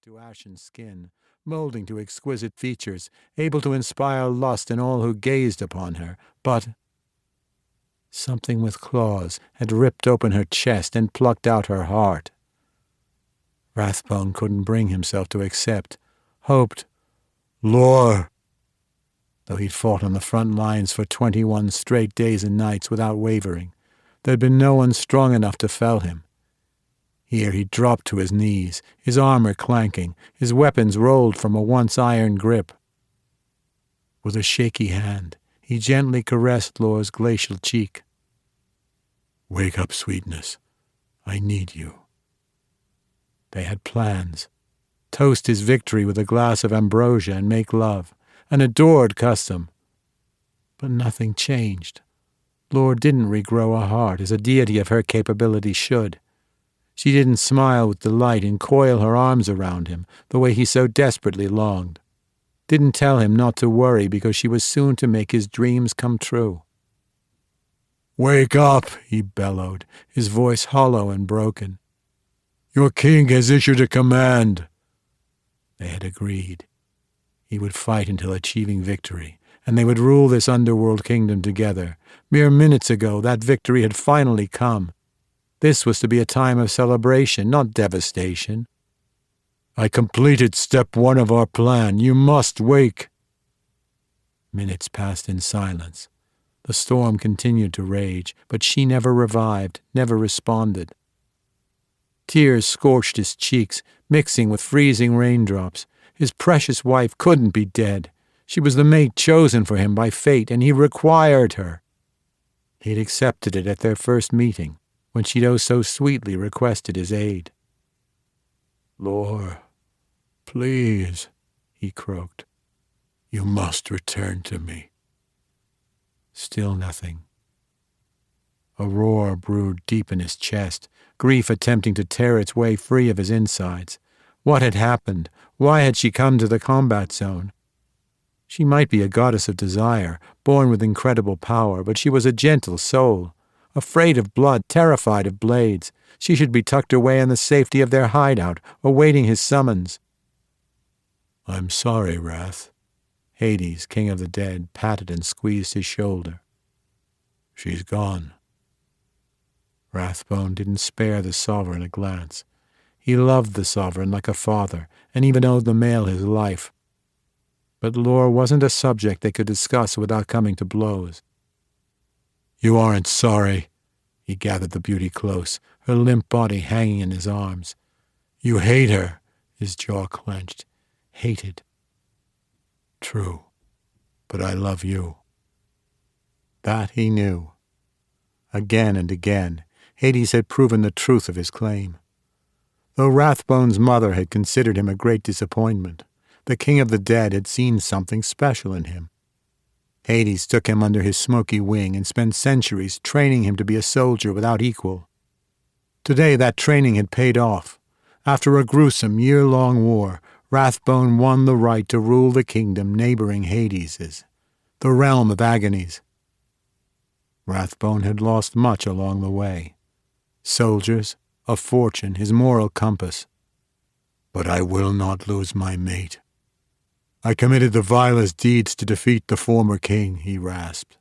to ashen skin, molding to exquisite features, able to inspire lust in all who gazed upon her, but something with claws had ripped open her chest and plucked out her heart. Rathbone couldn't bring himself to accept, hoped, lure. Though he'd fought on the front lines for 21 straight days and nights without wavering, there'd been no one strong enough to fell him. Here he dropped to his knees, his armor clanking, his weapons rolled from a once iron grip. With a shaky hand, he gently caressed Lore's glacial cheek. "Wake up, sweetness. I need you." They had plans. Toast his victory with a glass of ambrosia and make love, an adored custom. But nothing changed. Lore didn't regrow a heart as a deity of her capability should. She didn't smile with delight and coil her arms around him the way he so desperately longed. Didn't tell him not to worry because she was soon to make his dreams come true. "Wake up," he bellowed, his voice hollow and broken. "Your king has issued a command." They had agreed. He would fight until achieving victory, and they would rule this underworld kingdom together. Mere minutes ago, that victory had finally come. This was to be a time of celebration, not devastation. "I completed step 1 of our plan. You must wake." Minutes passed in silence. The storm continued to rage, but she never revived, never responded. Tears scorched his cheeks, mixing with freezing raindrops. His precious wife couldn't be dead. She was the mate chosen for him by fate, and he required her. He'd accepted it at their first meeting, when she'd oh so sweetly requested his aid. "Lore, please," he croaked. "You must return to me." Still nothing. A roar brewed deep in his chest, grief attempting to tear its way free of his insides. What had happened? Why had she come to the combat zone? She might be a goddess of desire, born with incredible power, but she was a gentle soul. Afraid of blood, terrified of blades. She should be tucked away in the safety of their hideout, awaiting his summons. "I'm sorry, Wrath." Hades, king of the dead, patted and squeezed his shoulder. "She's gone." Rathbone didn't spare the sovereign a glance. He loved the sovereign like a father, and even owed the male his life. But Lore wasn't a subject they could discuss without coming to blows. "You aren't sorry." He gathered the beauty close, her limp body hanging in his arms. "You hate her." His jaw clenched. "Hated." "True, but I love you." That he knew. Again and again, Hades had proven the truth of his claim. Though Rathbone's mother had considered him a great disappointment, the king of the dead had seen something special in him. Hades took him under his smoky wing and spent centuries training him to be a soldier without equal. Today that training had paid off. After a gruesome year-long war, Rathbone won the right to rule the kingdom neighboring Hades's, the realm of Agonies. Rathbone had lost much along the way. Soldiers, a fortune, his moral compass. "But I will not lose my mate. I committed the vilest deeds to defeat the former king," he rasped,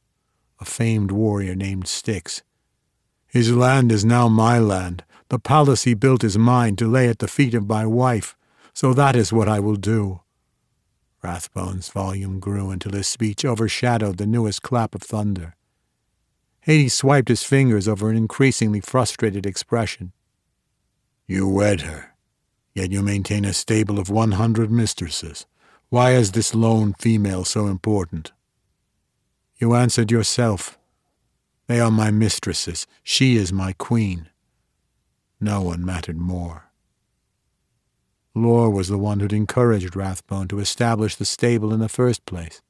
a famed warrior named Styx. "His land is now my land. The palace he built is mine to lay at the feet of my wife, so that is what I will do." Rathbone's volume grew until his speech overshadowed the newest clap of thunder. Hades swiped his fingers over an increasingly frustrated expression. "You wed her, yet you maintain a stable of 100 mistresses. Why is this lone female so important?" "You answered yourself. They are my mistresses. She is my queen. No one mattered more." Lore was the one who'd encouraged Rathbone to establish the stable in the first place.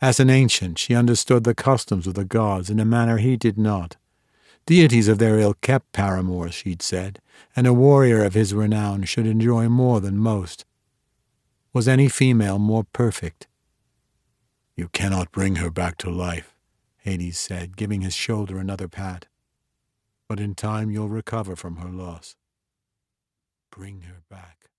As an ancient, she understood the customs of the gods in a manner he did not. Deities of their ill-kept paramours, she'd said, and a warrior of his renown should enjoy more than most. Was any female more perfect? "You cannot bring her back to life," Hades said, giving his shoulder another pat. "But in time you'll recover from her loss." Bring her back.